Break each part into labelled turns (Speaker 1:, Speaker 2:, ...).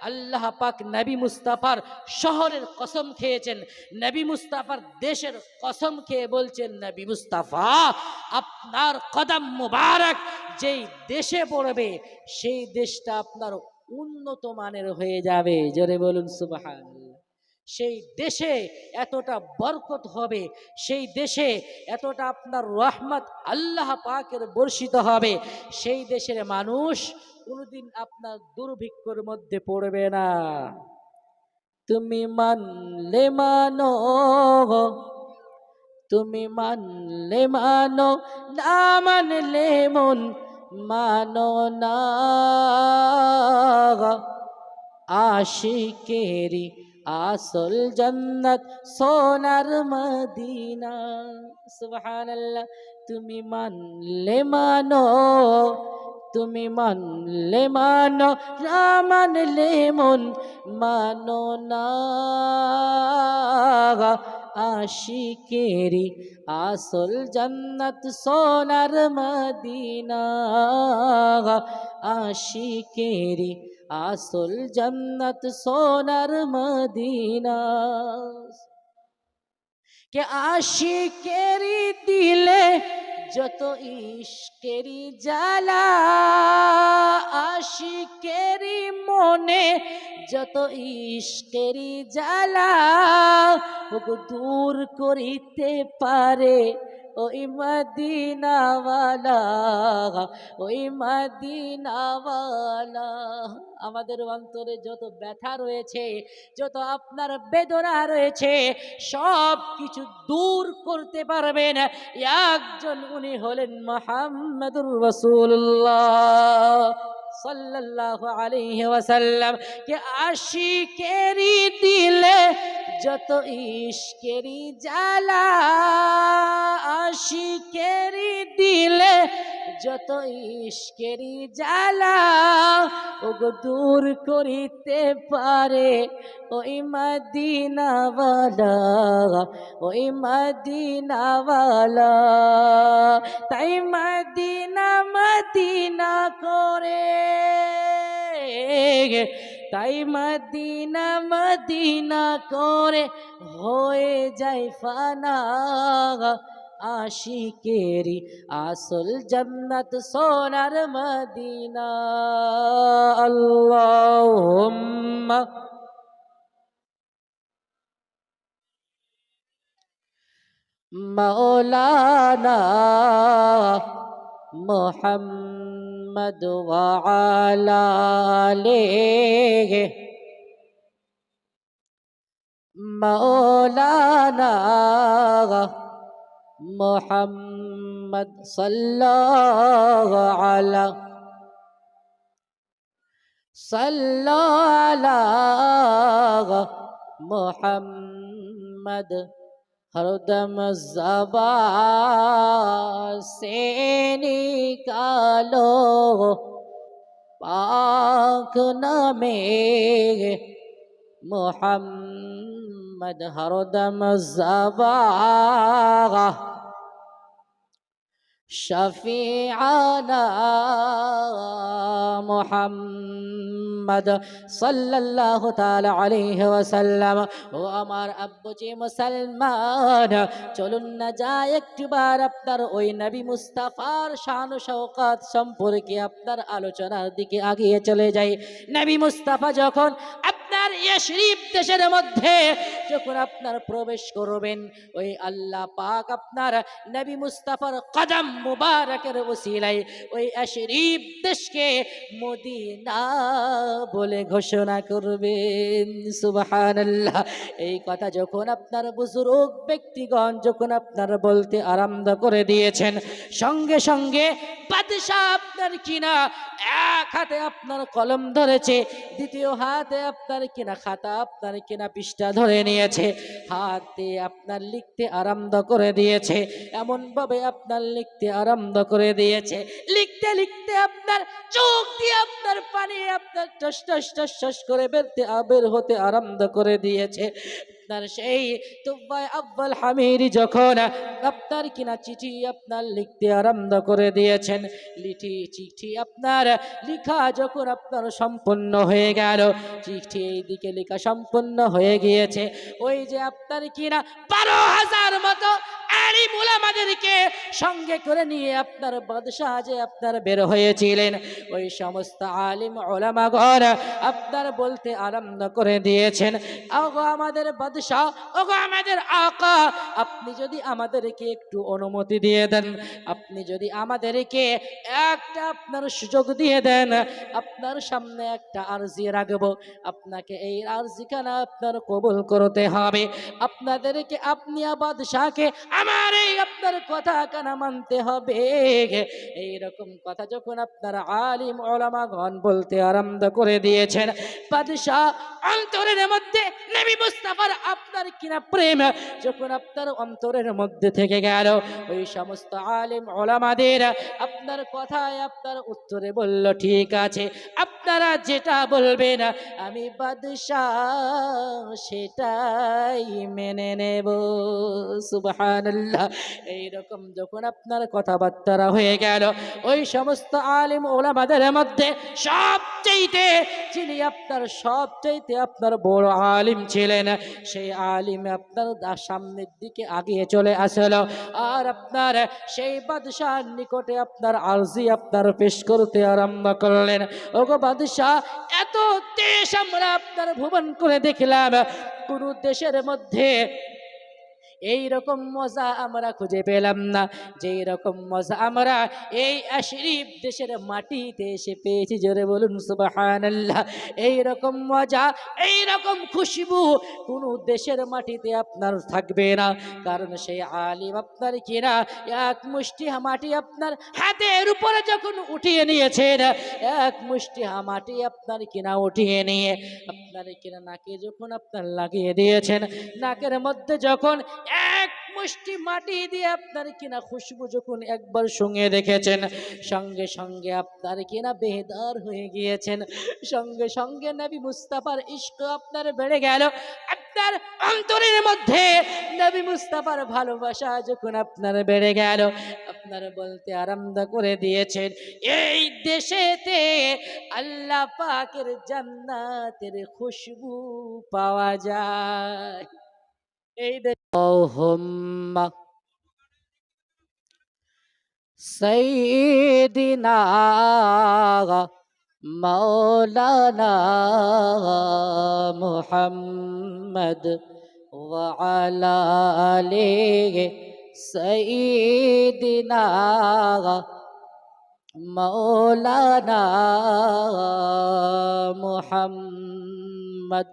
Speaker 1: আল্লাহ পাক নবী মুস্তাফার শহরের কসম খেয়েছেন, নবী মুস্তাফার দেশের কসম খেয়ে বলছেন, নবী মুস্তাফা আপনার কদম মুবারক যেই দেশে পড়বে সেই দেশটা আপনার উন্নত মানের হয়ে যাবে। জোরে বলুন সুবহানাল্লাহ। সেই দেশে এতটা বরকত হবে, সেই দেশে এতটা আপনার রহমত আল্লাহ পাকের বর্ষিত হবে, সেই দেশের মানুষ কোনোদিন আপনার দুর্ভিক্ষর মধ্যে পড়বে না। তুমি মানলে মানো, তুমি মানলে মানো, না মানলে মন মানো না। আশিকেরি আসল জান্নাত সোনার মদিনা। সুবহানাল্লাহ। তুমি মানলে মানো, তুমি মানলে মানো, না মানলে মন মানো না। আশিকেরি আসল জান্নাত সোনার মদিনা। আশিকেরি আসল জান্নাত সোনার মদিনা। কে আশিকেরি দিলে যত ইশকেরি জ্বালা, আশিকেরি মনে যত ইশকেরি জ্বালা, ওগো দূর করিতে পারে ওই মদিনাওয়ালা, ওই মদিনাওয়ালা। আমাদের অন্তরে যত ব্যথা রয়েছে, যত আপনার বেদনা রয়েছে, সব কিছু দূর করতে পারবেন একজন, উনি হলেন মুহাম্মদুর রাসূলুল্লাহ সাল্লাল্লাহু আলাইহি ওয়াসাল্লাম। কে আশিকেরি দিলে যত ইশকেরি জ্বালা, আশিকেরি দিলে যত ইশকেরি জ্বালা, ওগো দূর করিতে পারে ওই মদিনাওয়ালা, ওই মদিনাওয়ালা। তাই মদিনা মদিনা করে, তাই মদিনা মদিনা করে হয়ে যায় ফানা। আশিকেরি আসল জান্নাত সোনার মদিনা। আল্লাহুম্মা মাওলানা মুহাম্মদ ওয়া আলা আলিহি মাওলানা মুহাম্মদ সাল্লাল্লাহু আলা মুহাম্মদ। हरदम ज़बान से निकालो पाक नामे मुहम्मद, हरदम ज़बान शफीआना मुहम्मद सल्लल्लाहु ताला अलैहि वसल्लम। ও আমার আব্বুজি মুসলমান, চলুন না যাই একটিবার আপনার ওই নবী মুস্তাফার শান শওকত সম্পর্কে আপনার আলোচনার দিকে আগিয়ে চলে যাই। নবী মুস্তাফা যখন আপনার ইয়াশরিব দেশের মধ্যে যখন আপনার প্রবেশ করবেন, ওই আল্লাহ পাক আপনার নবী মুস্তাফার কদম মুবারকের ওসিলায় ওই ইয়াশরিব দেশকে মদিনা বলে ঘোষণা করবেন। সুবহানাল্লাহ। এই কথা যখন আপনার বুজুর্গ ব্যক্তিগণ যখন আপনার বলতে আরম্ভ করে দিয়েছেন, সঙ্গে সঙ্গে বাদশাহ আপনার কিনা এক হাতে আপনার কলম ধরেছে, দ্বিতীয় হাতে আপনার কিনা খাতা আপনার কিনা পৃষ্ঠা ধরে নিয়েছে, হাতে আপনার লিখতে আরম্ভ করে দিয়েছে। এমন ভাবে আপনার লিখতে আরম্ভ করে দিয়েছে, লিখতে লিখতে আপনার চোখ দিয়ে আপনার পানি আপনার টস টস টস টস করে বের হতে আরম্ভ করে দিয়েছে। আপনার সেই তুফায় আব্দুল হামিদ যখন আপনার কিনা চিঠি আপনার লিখতে আরম্ভ করে দিয়েছেন, চিঠি আপনার লেখা যখন আপনার সম্পূর্ণ হয়ে গেল, চিঠি এইদিকে লেখা সম্পূর্ণ হয়ে গিয়েছে, ওই যে আপনার কিনা 12,000 মতো আলিম উলামাদেরকে সঙ্গে করে নিয়ে আপনার বাদশাহ যে আপনার বের হয়েছিলেন, ওই সমস্ত আলিম উলামাগণ আপনার বলতে আরম্ভ করে দিয়েছেন, ওগো আমাদের বাদশাহ, ওগো আমাদের আকা, আপনি যদি আমাদেরকে একটু অনুমতি দিয়ে দেন, আপনি যদি আমাদেরকে একটা আপনার সুযোগ দিয়ে দেন, আপনার সামনে একটা আরজি রাখবো, আপনাকে এই আরজিখানা আপনার কবুল করতে হবে, আপনাদেরকে আপনি বাদশাহকে আমার এই আপনার কথা কানা মানতে হবে। এইরকম কথা যখন আপনার আলিম উলামাগণ বলতে আরম্ভ করে দিয়েছেন, বাদশাহ অন্তরের মধ্যে নবী মুস্তাফার আপনার কিনা প্রেম যখন আপনার অন্তরের মধ্যে থেকে গেল, ওই সমস্ত আলিম উলামাদের আপনার কথায় আপনার উত্তরে বলল, ঠিক আছে, আপনারা যেটা বলবেন আমি বাদশাহ সেটাই মেনে নেব। সুবহানাল্লাহ। এইরকম যখন আপনার কথাবার্তা হয়ে গেল, ওই সমস্ত আলিম ওলামাদের মধ্যে সবচেয়ে যিনি আপনার সবচেয়ে আপনার বড় আলিম ছিলেন, সেই আলিম আপনার সামনের দিকে আগিয়ে চলে আসলো, আর আপনার সেই বাদশাহর নিকটে আপনার আরজি আপনার পেশ করতে আরম্ভ করলেন। ওগো বাদশাহ, এত দেশ আমরা আপনার ভ্রমণ করে দেখলাম, কোন দেশের মধ্যে এই রকম মজা আমরা খুঁজে পেলাম না, যেই রকম মজা আমরা এই আশরিফ দেশের মাটিতে এসে পেয়েছি। জোরে বলুন সুবহানাল্লাহ। এই রকম মজা, এই রকম খুশবু কোন দেশের মাটিতে আপনার থাকবে না, কারণ সেই আলিম আপনার কিনা এক মুষ্টি মাটি আপনার হাতের উপরে যখন উঠিয়ে নিয়েছেন, এক মুষ্টি মাটি আপনার কিনা উঠিয়ে নিয়ে আপনার কিনা নাকে যখন আপনার লাগিয়ে দিয়েছেন, নাকের মধ্যে যখন এক মুষ্টি মাটি দিয়ে আপনার কিনা খুশবু যখন একবার সঙ্গে দেখেছেন, সঙ্গে সঙ্গে আপনার কিনা বেদার হয়ে গিয়েছেন, সঙ্গে সঙ্গে নবী মুস্তাফার ইশক আপনার বেড়ে গেল, আপনার অন্তরের মধ্যে নবী মুস্তাফার ভালোবাসা যখন আপনার বেড়ে গেল, আপনার বলতে আরম্ভ করে দিয়েছেন, এই দেশেতে আল্লাহ পাকের জান্নাতের খুশবু পাওয়া যায়। এই আল্লাহুম্মা সাইয়্যিদিনা মাওলানা মুহাম্মদ ওয়া আলা আলিহি সাইয়্যিদিনা মাওলানা মুহাম্মদ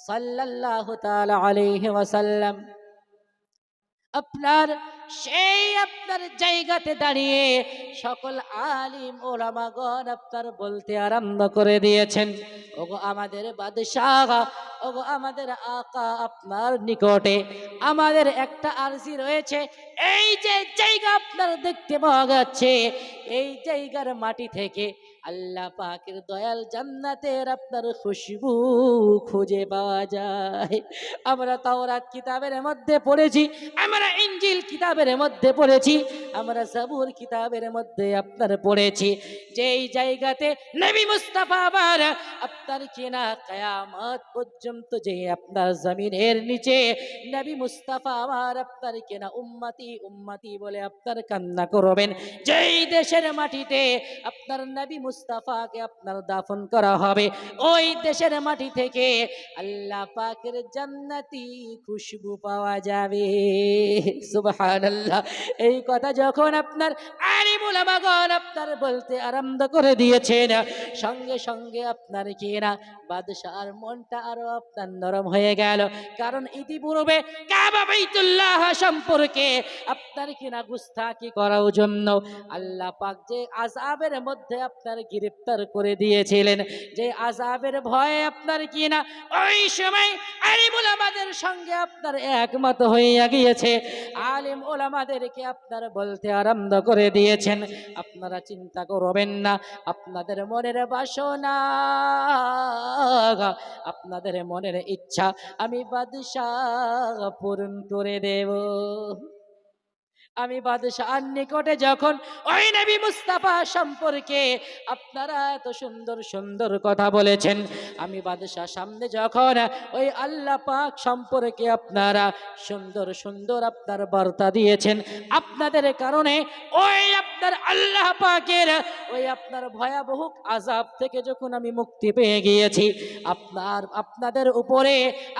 Speaker 1: সাল্লাল্লাহু তাআলা আলাইহি ওয়াসাল্লাম। আপনার সেই আপনার জায়গাতে দাঁড়িয়ে সকল আলিম ওলামাগণ আপনার বলতে আরম্ভ করে দিয়েছেন, ওগো আমাদের বাদশাহ, ওগো আমাদের আকা, আপনার নিকটে আমাদের একটা আরজি রয়েছে। এই যে জায়গা আপনার দেখতে পাওয়া যাচ্ছে, এই জায়গার মাটি থেকে আল্লাহ পাকের দয়াল জান্নাতের আপনার খুশবু খুঁজে পাওয়া যায়। আমরা তাওরাত কিতাবের মধ্যে পড়েছি, আমরা ইনজিল কিতাবের মধ্যে পড়েছি, আমরা জাবুর কিতাবের মধ্যে আপনার পড়েছি, যে এই জায়গাতে নবী মুস্তাফা আবার আপনার কিনা কিয়ামত পর্যন্ত যে আপনার জমিনের নিচে নবী মুস্তাফা আমার আপনার কিনা উম্মতি উম্মতি বলে আপনার কান্না করবেন, যেই দেশের মাটিতে আপনার নবী মুস্তাফাকে আপনার দাফন করা হবে, ওই দেশের মাটি থেকে আল্লাহ পাকের জান্নাতি খুশবু পাওয়া যাবে। সুবহানাল্লাহ। এই কথা যখন আপনার আলিম উলামাগণ আপনার বলতে আরম্ভ করে দিয়েছেন, সঙ্গে সঙ্গে আপনার কিনা বাদশার মনটা আরো আপনার নরম হয়ে গেল, কারণ ইতিপূর্বে কাবা বাইতুল্লাহ সম্পর্কে আপনার কিনা গুস্তাখি করার জন্য আল্লাহ পাক যে আযাবের মধ্যে আপনার গ্রেফতার করে দিয়েছিলেন, যে আযাবের ভয়ে আপনার কিনা ওই সময় আলিম উলামাদের সঙ্গে আপনার একমত হইয়া গিয়েছে, আলিম ওলামাদেরকে আপনারা বলতে আরম্ভ করে দিয়েছেন, আপনারা চিন্তা করবেন না, আপনাদের মনের বাসনা, আপনাদের মনের ইচ্ছা আমি বাদশাহ পূরণ করে দেব। আমি বাদশাহর নিকটে যখন ওই নবী মুস্তাফা সম্পর্কে আপনারা এত সুন্দর সুন্দর কথা বলেছেন, আমি বাদশাহ সামনে যখন ওই আল্লাহ পাক সম্পর্কে আপনারা সুন্দর সুন্দর আপনার বার্তা দিয়েছেন, আপনাদের কারণে ওই আপনার আল্লাহ পাকের ওই আপনার ভয়াবহ আযাব থেকে যখন আমি মুক্তি পেয়ে গিয়েছি, আপনাদের উপরে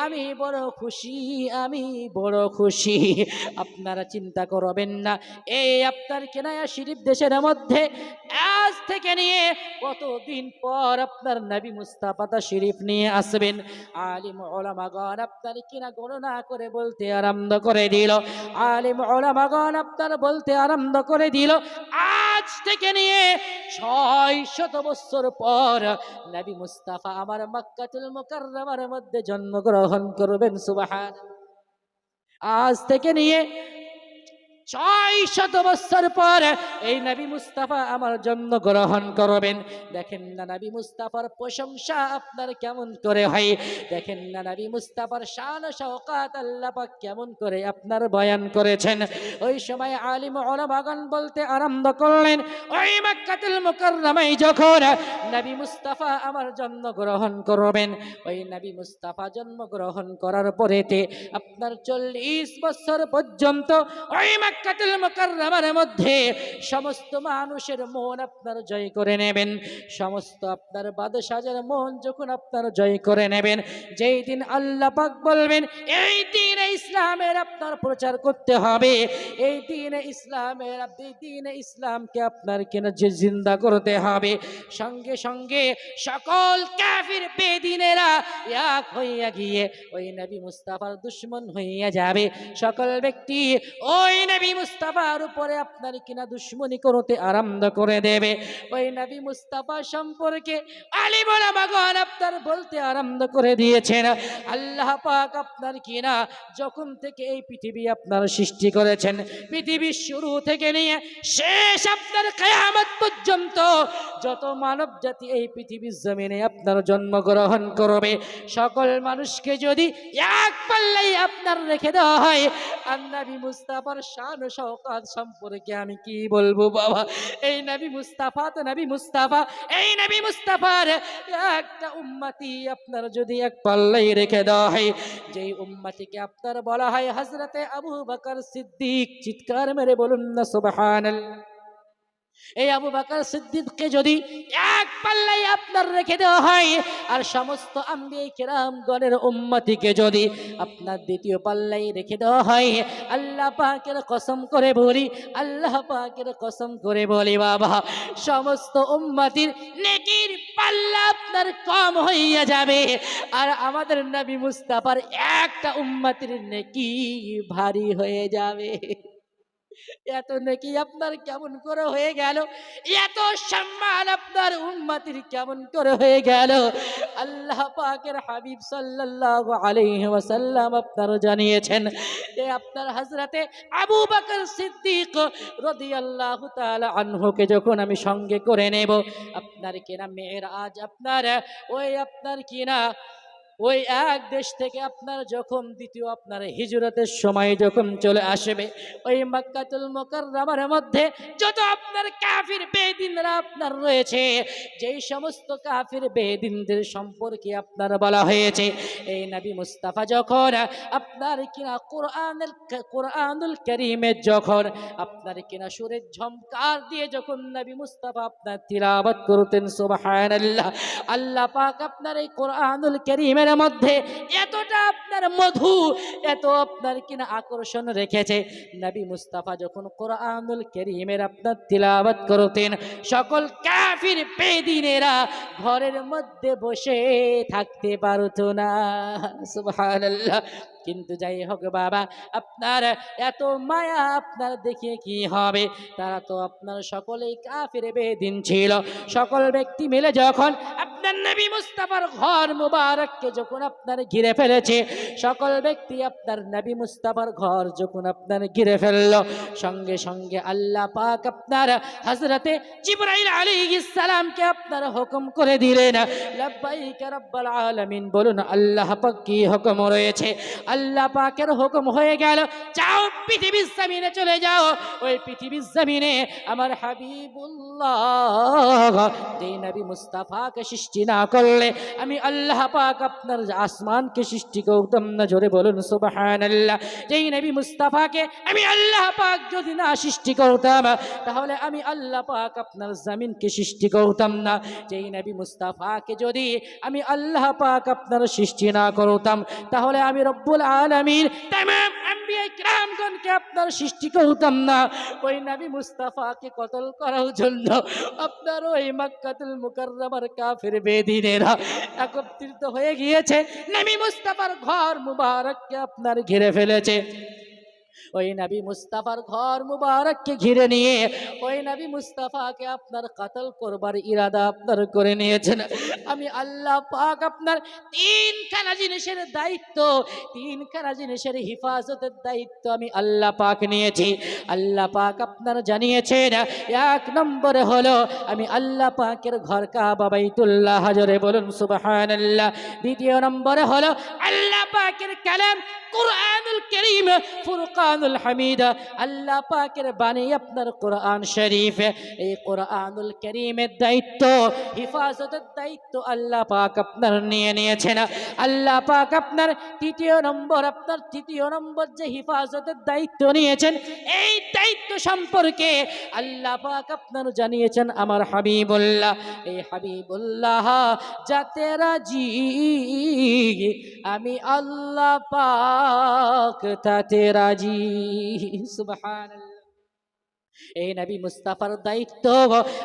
Speaker 1: আমি বড় খুশি, আমি বড় খুশি। আপনারা চিন্তা করবেন না, এই আপনার কেনায়া শরীফ দেশের মধ্যে আজ থেকে নিয়ে কতদিন পর আপনার নবী মুস্তাফা শরীফ নিয়ে আসবেন। আলিম ওলামাগণ আপনার কিনা গণনা করে বলতে আরম্ভ করে দিল, আলিম ওলামাগণ আপনার বলতে আরম্ভ করে দিল, আজ থেকে নিয়ে 600 বছর পর নবী মুস্তাফা আমার মক্কাতুল মুকাররমার মধ্যে জন্মগ্রহণ করবেন। সুবহানাল্লাহ। আজ থেকে নিয়ে 600 বছর পর এই নবী মুস্তাফা আমার জন্মগ্রহণ করবেন। দেখেন না নবী মুস্তাফার প্রশংসা আপনার কেমন করে হয়, দেখেন না নবী মুস্তাফার শান শওকাত আল্লাহ পাক কেমন করে আপনার বয়ান করেছেন। ওই সময় আলিম ওলামাগণ বলতে আরম্ভ করলেন, ওই মক্কাতুল মুকাররমায় যখন নবী মুস্তাফা আমার জন্মগ্রহণ করবেন, ওই নবী মুস্তাফা জন্মগ্রহণ করার পরেতে আপনার 40 বছর পর্যন্ত ওই মক্কাতুল মুকাররমার মধ্যে সমস্ত মানুষের মন আপনার জয় করে নেবেন, সমস্ত আপনার বাদশাহের মন যখন আপনার জয় করে নেবেন, যেই দিন আল্লাহ পাক বলবেন এই দ্বীনে ইসলামের আপনার প্রচার করতে হবে, এই দ্বীনে ইসলামের দ্বীনে ইসলামকে আপনার কেন যে জিন্দা করতে হবে, সঙ্গে সঙ্গে সকল কাফির বেদিনেরা এক হইয়া গিয়ে ওই নবী মুস্তাফার দুশমন হইয়া যাবে। সকল ব্যক্তি ওই নবী মুস্তাফার উপরে আপনার কিনা দুশমনি করতে আরম্ভ করে দেবে। ওই নবী মুস্তাফা সম্পর্কে আলিম ওলামাগণ আপনার বলতে আরম্ভ করে দিয়েছেন, আল্লাহ পাক আপনার কিনা যখন থেকে এই পৃথিবী আপনার সৃষ্টি করেছেন, পৃথিবীর শুরু থেকে নিয়ে শেষ আপনার কিয়ামত পর্যন্ত যত মানব জাতি এই পৃথিবীর জমিনে আপনার জন্মগ্রহণ করবে, সকল মানুষকে যদি এক পাল্লায় আপনার রেখে দেওয়া হয়, আর নবী মুস্তাফার শান ও শওকাত সম্পর্কে আমি কি বলবো বাবা। এই নবী মুস্তাফা তো নবী মুস্তাফা, এই নবী মুস্তাফার একটা উম্মতি আপনার যদি এক পাল্লায় রেখে দেওয়া হয়, যেই উম্মতিকে আপনার বলা হয় হযরতে আবু বকর সিদ্দিক, চিৎকার মেরে বলুন না সুবহানাল্লাহ। এই আবু বকর সিদ্দিককে যদি এক পাল্লায় আপনার রেখে দেওয়া হয়, আর সমস্ত আম্বিয়া কিরামগণের উম্মতিকে যদি আপনার দ্বিতীয় পাল্লায় রেখে দেওয়া হয়, আল্লাহ পাকের কসম করে বলি, আল্লাহ পাকের কসম করে বলি বাবা, সমস্ত উম্মতির নেকির পাল্লা আপনার কম হইয়া যাবে, আর আমাদের নবী মুস্তাফার একটা উম্মতির নেকি ভারী হয়ে যাবে। এত নাকি আপনার কেমন করে হয়ে গেল, এত সম্মান আপনার উম্মতির কেমন করে হয়ে গেল। আল্লাহ পাকের হাবিব সাল্লাল্লাহু আলাইহি ওয়াসাল্লাম আপনার জানিয়েছেন, এ আপনার হযরতে আবু বকর সিদ্দিক রাদিয়াল্লাহু তাআলা আনহুকে যখন আমি সঙ্গে করে নেব, আপনার কিনা মেরাজ আপনার ওই আপনার কিনা ওই এক দেশ থেকে আপনার যখন দ্বিতীয় আপনার হিজরতের সময় যখন চলে আসবে, ওই মক্কাতুল মুকাররমার মধ্যে যত আপনার কাফির বেদিনরা আপনার রয়েছে, যেই সমস্ত কাফির বেদিনদের সম্পর্কে আপনার বলা হয়েছে, এই নবী মুস্তাফা যখন আপনার কিনা কোরআনুল কারীমের যখন আপনার কিনা সুরের ঝংকার দিয়ে যখন নবী মুস্তাফা আপনার তিলাওয়াত করতেন সুবহানাল্লাহ, আল্লাহ পাক আপনার এই কোরআনুল কারীমের মধ্যে এতটা আপনার মধু, এত আপনার কিনা আকর্ষণ রেখেছে, নবী মুস্তাফা যখন কোরআনুল কারীমের আপনার তিলাওয়াত করতেন, সকল কাফির বেদিনেরা ঘরের মধ্যে বসে থাকতে পারতো না সুবহানাল্লাহ। কিন্তু যাই হোক বাবা, আপনার এত মায়া আপনার দেখে কি হবে, তারা তো আপনার সকলেই কাফির বেদিন ছিল। সকল ব্যক্তি মিলে যখন আপনার নবী মুস্তাফার ঘর মুবারককে যখন আপনার ঘিরে ফেলেছে, সকল ব্যক্তি আপনার নবী মুস্তাফার ঘর যখন আপনার ঘিরে ফেললো, সঙ্গে সঙ্গে আল্লাহ পাক আপনার হযরতে জিবরাইল আলাইহিস সালামকে আপনার হুকুম করে দিলেন, লাব্বাইক রাব্বাল আলামিন। বলুন আল্লাহ পাক কি হুকুম রয়েছে? আল্লাহ পাকের হুকুম হয়ে গেল, যাও পৃথিবীর জমিনে চলে যাও। ওই পৃথিবীর জমিনে আমার হাবিবুল্লাহ যেই নবী মুস্তাফাকে সৃষ্টি না করলে আমি আল্লাহ পাক আপনার আসমানকে সৃষ্টি করতাম না। জোরে বলুন সুবহানাল্লাহ। যেই নবী মুস্তাফাকে আমি আল্লাহ পাক যদি না সৃষ্টি করতাম, তাহলে আমি আল্লাহ পাক আপনার জমিনকে সৃষ্টি করতাম না। যেই নবী মুস্তাফাকে যদি আমি আল্লাহ পাক আপনার সৃষ্টি না করতাম, তাহলে আমি রব্বুল আলামিন তামাম আম্বিয়া কিরামগণকে আপনার সৃষ্টি করতাম না। ওই নবী মুস্তাফাকে কতল করার জন্য আপনার ওই মক্কাতুল মুকাররমার কাফির বেদিনেরা একত্রিত হয়ে গিয়েছে, নবী মুস্তাফার ঘর মুবারককে আপনার ঘিরে ফেলেছে। ওই নবী মুস্তাফার ঘর মুবারককে ঘিরে নিয়ে ওই নবী মুস্তাফাকে আপনার কতল করবার ইরাদা আপনার করে নিয়েছেন। আমি আল্লাহ পাক আপনার তিনখানা জিনিসের দায়িত্ব, তিনখানা জিনিসের হিফাজতের দায়িত্ব আমি আল্লাহ পাক নিয়েছি। আল্লাহ পাক আপনার জানিয়েছেন, এক নম্বরে হলো আমি আল্লাহ পাকের ঘর কাবা বাইতুল্লাহ, হাজরে বলুন সুবহানাল্লাহ। দ্বিতীয় নম্বরে হলো আল্লাহ পাকের কালাম কুরআনুল কারীম ফুরকানুল হামিদা, আল্লাহ পাকের বাণী আপনার কোরআন শরীফ। এই কোরআনুল কারীমের দায়িত্ব, হিফাজতের দায়িত্ব আল্লাহ পাক আপনার নিয়ে নিয়েছেন। আল্লাহ পাক আপনার তৃতীয় নম্বর যে হিফাজতের দায়িত্ব নিয়েছেন, এই দায়িত্ব সম্পর্কে আল্লাহ পাক আপনার জানিয়েছেন আমার হাবিবুল্লাহ। এই হাবিবুল্লাহ যাতে রাজি আমি আল্লাহ পাক তাতে রাজি। সুবহানাল্লাহ। এই নবী মুস্তাফার দায়িত্ব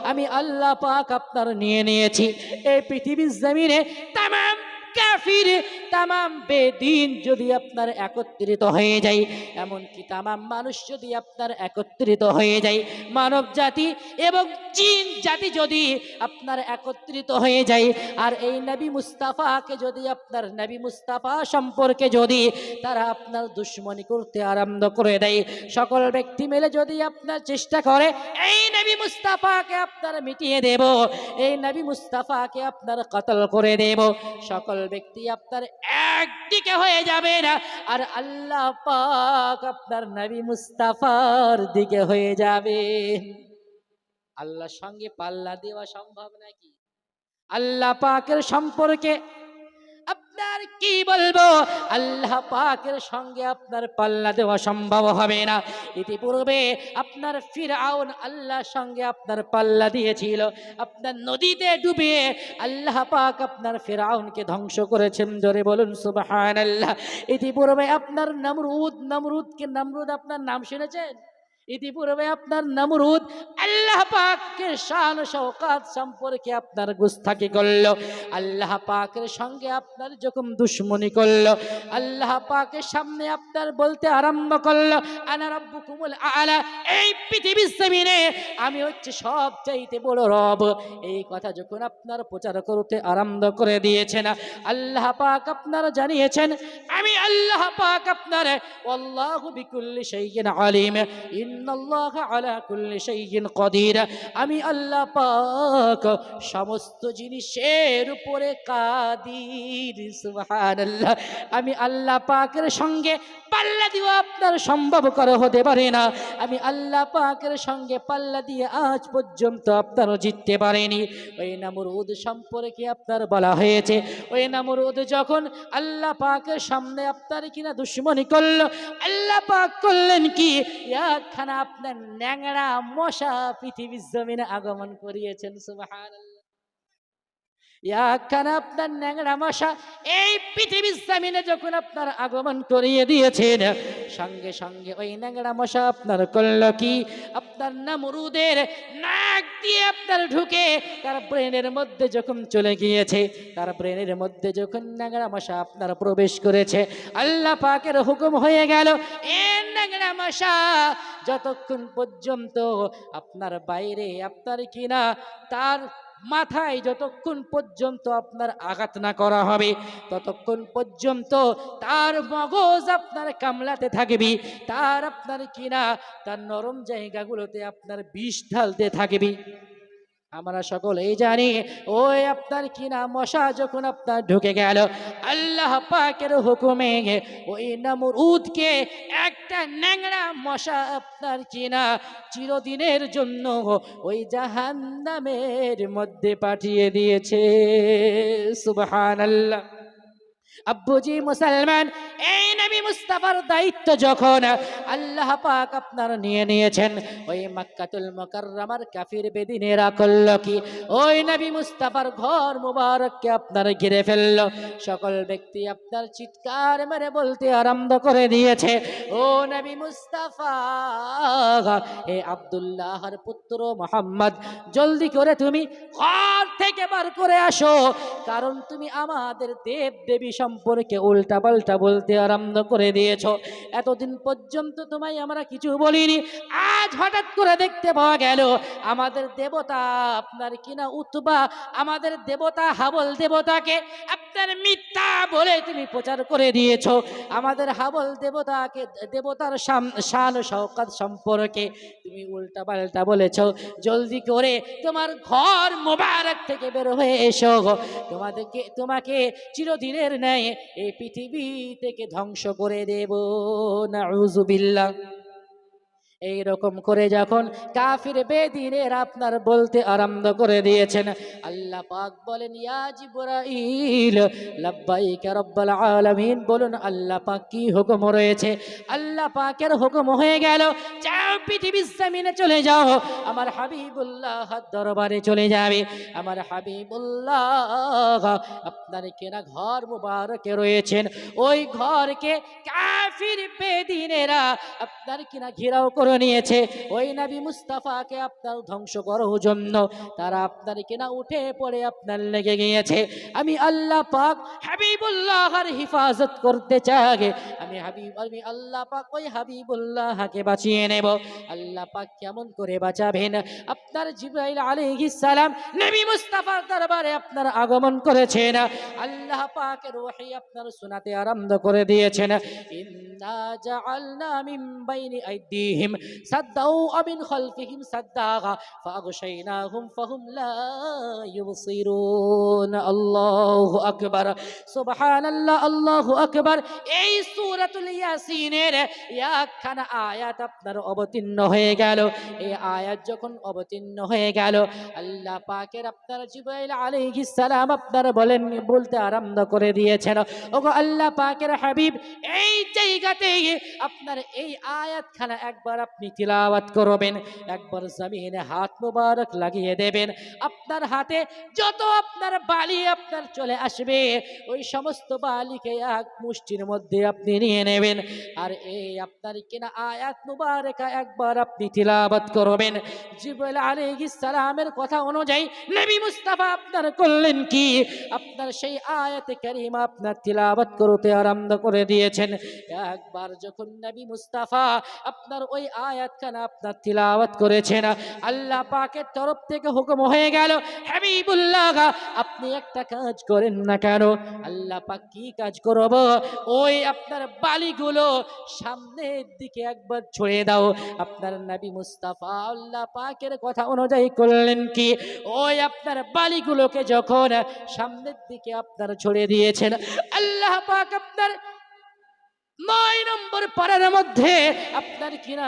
Speaker 1: আমি আল্লাহ পাক আপনার নিয়ে নিয়েছি। এই পৃথিবীর জমিনে তামাম কাফির, তামাম বেদিন যদি আপনার একত্রিত হয়ে যায়, এমনকি তামাম মানুষ যদি আপনার একত্রিত হয়ে যায়, মানব জাতি এবং জিন জাতি যদি আপনার একত্রিত হয়ে যায়, আর এই নবী মুস্তাফাকে যদি আপনার নবী মুস্তাফা সম্পর্কে যদি তারা আপনার দুশ্মনী করতে আরম্ভ করে দেয়, সকল ব্যক্তি মিলে যদি আপনার চেষ্টা করে এই নবী মুস্তাফাকে আপনার মিটিয়ে দেব, এই নবী মুস্তাফাকে আপনার কতল করে দেব, সকল ব্যক্তি আপনার একদিকে হয়ে যাবে না, আর আল্লাহ পাক আপনার নবী মুস্তাফার দিকে হয়ে যাবে। আল্লাহর সঙ্গে পাল্লা দেওয়া সম্ভব নাকি? আল্লাহ পাকের সম্পর্কে আপনার কি বলবো? আল্লাহ পাকের সঙ্গে আপনার পাল্লা দেওয়া সম্ভব হবে না। ইতিপূর্বে আপনার ফিরআউন আল্লাহর সঙ্গে আপনার পাল্লা দিয়েছিল, আপনার নদীতে ডুবিয়ে আল্লাহ পাক আপনার ফিরআউনকে ধ্বংস করেছেন। জোরে বলুন সুবহানাল্লাহ। ইতিপূর্বে আপনার নমরুদ আপনার নাম শুনেছেন? ইতিপূর্বে আপনার নমরুদ আল্লাহ পাকের শান শওকাত সম্পর্কে আপনার গুস্তাখি করলো, আল্লাহ পাকের সঙ্গে আপনার যখন দুশ্মনী করলো, আল্লাহ পাকের সামনে আপনার বলতে আরম্ভ করলো আনা রাব্বুকুমুল আলা, এই পৃথিবীর জমিনে আমি হচ্ছে সবচাইতে বড় রব। এই কথা যখন আপনার প্রচার করতে আরম্ভ করে দিয়েছেন, আল্লাহ পাক আপনার জানিয়েছেন আমি আল্লাহ পাক আপনার আল্লাহু বিকুল্লি শাইইন আলিম ইন্নাল্লাহা আলা কুল্লি শাইইন কাদির, আমি আল্লাহ পাক সমস্ত জিনিসের উপরে কাদির। সুবহানাল্লাহ। আমি আল্লাহ পাকের সঙ্গে পাল্লা দিয়ে আপনার সম্ভব করা হতে পারে না। আমি আল্লাহ পাকের সঙ্গে পাল্লা দিয়ে আজ পর্যন্ত আপনার জিততে পারেনি। ওই নমরুদ সম্পর্কে আপনার বলা হয়েছে, ওই নমরুদ যখন আল্লাহ পাকের সামনে আপনার কিনা দুশ্মনী করলো, আল্লাহ পাক করলেন কি, একখানা আপনার ন্যাংরা মশা পৃথিবীর জমিনে আগমন করিয়েছেন। সুবহানাল্লাহ। একখানা আপনার ন্যাংরা মশা এই পৃথিবীর জমিনে যখন আপনার আগমন করিয়ে দিয়েছেন, সঙ্গে সঙ্গে ওই ন্যাংরা মশা আপনার করলো কি, আপনার নমরুদের নাক দিয়ে আপনার ঢুকে তার ব্রেনের মধ্যে যখন চলে গিয়েছে, তার ব্রেনের মধ্যে যখন ন্যাংরা মশা আপনার প্রবেশ করেছে, আল্লাহ পাকের হুকুম হয়ে গেল এ ন্যাংরা মশা যতক্ষণ পর্যন্ত আপনার বাইরে আপনার কিনা তার মাথায় যতক্ষণ পর্যন্ত আপনার আঘাত না করা হবে ততক্ষণ পর্যন্ত তার মগজ আপনার কামলাতে থাকবে, তার আপনার কিনা তার নরম জায়গাগুলোতে আপনার বিষ ঢালতে থাকবে। আমরা সকলেই জানি ওই আপনার কিনা মশা যখন আপনার ঢুকে গেল আল্লাহ পাকের হুকুমে ওই নমরুদকে একটা ন্যাংরা মশা আপনার কিনা চিরদিনের জন্য ওই জাহান্নামের মধ্যে পাঠিয়ে দিয়েছে। সুবহানাল্লাহ। আব্বুজি মুসলমান, এই নবী মুস্তাফার দায়িত্ব যখন আল্লাহ পাক আপনার নিয়ে নিয়েছেন, ওই মক্কাতুল মুকাররমার কাফির বেদিনেরা করল কি, ওই নবী মুস্তাফার ঘর মুবারককে আপনার ঘিরে ফেলল। সকল ব্যক্তি আপনার চিৎকার মেরে বলতে আরম্ভ করে দিয়েছে, ও নবী মুস্তাফা, এ আব্দুল্লাহর পুত্র মোহাম্মদ, জলদি করে তুমি ঘর থেকে বার করে আসো, কারণ তুমি আমাদের দেব দেবী সম্পর্কে উল্টা পাল্টা বলতে আরম্ভ করে দিয়েছো। এতদিন পর্যন্ত তোমায় আমরা কিছু বলিনি, আজ হঠাৎ করে দেখতে পাওয়া গেল আমাদের দেবতা আপনার কিনা উতবা, আমাদের দেবতা হাবল দেবতাকে আপনার মিথ্যা বলে তুমি প্রচার করে দিয়েছো। আমাদের হাবল দেবতাকে, দেবতার শান শওকত সম্পর্কে তুমি উল্টা পাল্টা বলেছো। জলদি করে তোমার ঘর মোবারক থেকে বের হয়ে এসো, তোমাকে চিরদিনের ন্যায় এই পৃথিবী থেকে ধ্বংস করে দেব। নাউযুবিল্লাহ। এইরকম করে যখন কাফির বেদিনের আপনার বলতে আরম্ভ করে দিয়েছেন, আল্লাহ পাক বলেন, ইয়া জিবরাইল লাব্বাইকা রব্বাল আলামিন, বলুন আল্লাহ পাক কি হুকুম রয়েছে। আল্লাহ পাকের হুকুম হয়ে গেল, যাও পৃথিবীর জমিনে চলে যাও, আমার হাবিবুল্লাহ দরবারে চলে যাবে। আমার হাবিবুল্লাহ আপনার কেনা ঘর মুবারকে রয়েছেন, ওই ঘরকে কাফির বেদিনেরা আপনার কিনা ঘেরাও করে নিয়েছে। ওই নবী মুস্তাফাকে আপনার ধ্বংস করার জন্য তারা আপনার কিনা উঠে পড়ে আপনার লেগে গিয়েছে। আমি আল্লাহ পাক হাবিবুল্লাহর হিফাজত করতে চাই, আমি আল্লাহ পাক ওই হাবিবুল্লাহকে বাঁচিয়ে নেব। আল্লাহ পাক কেমন করে বাঁচাবেন? আপনার জিবরাইল আলাইহিস সালাম নবী মুস্তাফার দরবারে আপনার আগমন করেছেন, আল্লাহ পাকের ওহী আপনার শোনাতে আরম্ভ করে দিয়েছেন, ইন্না জাআলনা মিন বাইনি আইদিহিম সাদ্দা ওয়া মিন খালফিহিম সাদ্দা ফাগশাইনাহুম ফাহুম লা ইউবসিরুন। আল্লাহু আকবার, সুবহানাল্লাহ, আল্লাহু আকবার। এই সূরাতুল ইয়াসিনের একখানা আয়াত আপনার অবতীর্ণ হয়ে গেল। এই আয়াত যখন অবতীর্ণ হয়ে গেল, আল্লাহ পাকের আপনার জিবরাইল আলাইহিস সালাম আপনার বলতে আরম্ভ করে দিয়েছেন, ওগো আল্লাহ পাকের হাবিব, এই জায়গাতে আপনার এই আয়াতখানা একবার আপনি তিলাওয়াত করবেন, একবার জমিনে হাত মুবারক লাগিয়ে দেবেন। আপনার হাতে যত আপনার বালি আপনার চলে আসবে, ওই সমস্ত বালিকে এক মুষ্টির মধ্যে আপনি নিয়ে নেবেন, আর এই আপনার কিনা আয়াত মুবারকা একবার আপনি তিলাওয়াত করবেন। জিবরাইল আলাইহিস সালামের কথা অনুযায়ী নবী মুস্তাফা আপনার করলেন কি, আপনার সেই আয়াতে কারিমা আপনার তিলাওয়াত করতে আরম্ভ করে দিয়েছেন। একবার যখন নবী মুস্তাফা আপনার ওই আয়াতখানা আপনার তিলাওয়াত করেছেন, আল্লাহ পাকের তরফ থেকে হুকুম হয়ে গেল, হাবিবুল্লাহ আপনি একটা কাজ করেন না কেন? আল্লাহ পাক কি কাজ করব? ওই আপনার বালিগুলো সামনের দিকে একবার ছড়িয়ে দাও। আপনার নবী মুস্তাফা আল্লাহ পাকের কথা অনুযায়ী করলেন কি, ওই আপনার বালিগুলোকে যখন সামনের দিকে আপনার ছড়িয়ে দিয়েছেন, আল্লাহ পাক আপনার 9 নম্বর পারার মধ্যে আপনার কিনা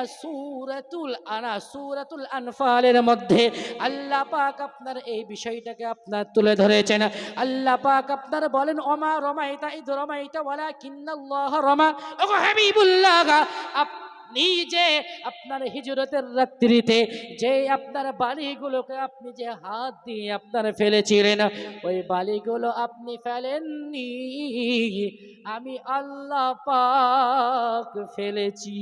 Speaker 1: সূরাতুল আনফালের মধ্যে আল্লাহ পাক আপনার এই বিষয়টাকে আপনার তুলে ধরেছেন। আল্লাহ পাক আপনার বলেন, ওমা রমাইতা ইদ রমাইতা ওয়ালাকিন্নাল্লাহ রমা। ওগো হাবিবুল্লাহ, আপনি যে আপনার হিজরতের রাত্রিতে যে আপনার বালিগুলোকে আপনি যে হাত দিয়ে আপনার ফেলেছিলেন, ওই বালিগুলো আপনি ফেলেননি, আমি আল্লাহ পাক ফেলেছি।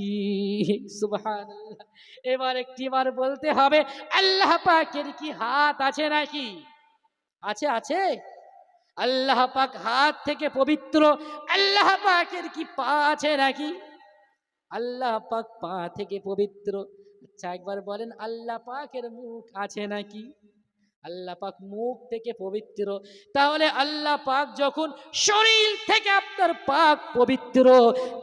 Speaker 1: সুবহানাল্লাহ। এবার একটিবার বলতে হবে, আল্লাহ পাকের কি হাত আছে নাকি? আছে, আছে। আল্লাহ পাক হাত থেকে পবিত্র, আল্লাহ পাকের কি পা আছে নাকি? আল্লাহ পাক পা থেকে পবিত্র। আচ্ছা একবার বলেন, আল্লাহ পাকের মুখ আছে নাকি? আল্লাহ পাক মুখ থেকে পবিত্র, তাহলে আল্লাহ পাক যখন শরীর থেকে আপনার পাক পবিত্র,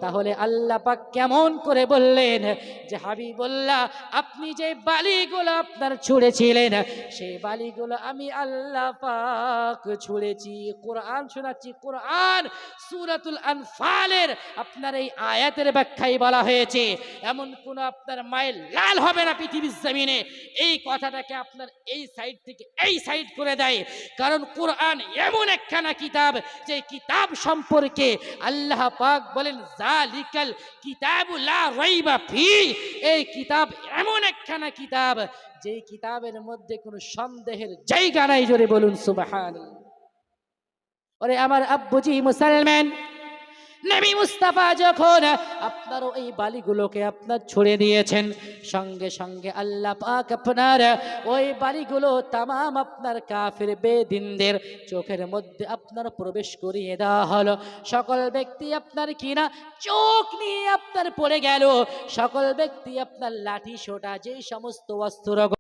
Speaker 1: তাহলে আল্লাহ পাক কেমন করে বললেন যে হাবিবুল্লাহ আপনি যে বালিগুলো আপনার ছুঁড়েছিলেন সেই বালিগুলো আমি আল্লাহ পাক ছুঁড়েছি। কোরআন শোনাচ্ছি, কোরআন সূরাতুল আনফালের আপনার এই আয়াতের ব্যাখ্যায় বলা হয়েছে, এমন কোন আপনার মায়ের লাল হবে না পৃথিবীর জমিনে এই কথাটাকে আপনার এই সাইড থেকে এই সাইড করে দেয়। কারণ কোরআন এমন একখানা কিতাব, যে কিতাব সম্পর্কে আল্লাহ পাক বলেন জালিকাল কিতাবু লা রাইবা ফি, এই কিতাব এমন একখানা কিতাব যেই কিতাবের মধ্যে কোনো সন্দেহের জায়গা নাই। জোরে বলুন সুবহানাল্লাহ। ওরে আমার আব্বুজি মুসলমান, নবী মুস্তাফা যখন আপনার ওই বালিগুলোকে আপনার ছুড়ে দিয়েছেন, সঙ্গে সঙ্গে আল্লাহ পাক আপনার ওই বালিগুলো তামাম আপনার কাফের বেদিনদের চোখের মধ্যে আপনার প্রবেশ করিয়ে দেওয়া হলো। সকল ব্যক্তি আপনার কিনা চোখ নিয়ে আপনার পড়ে গেল, সকল ব্যক্তি আপনার লাঠি সোটা যেই সমস্ত অস্ত্র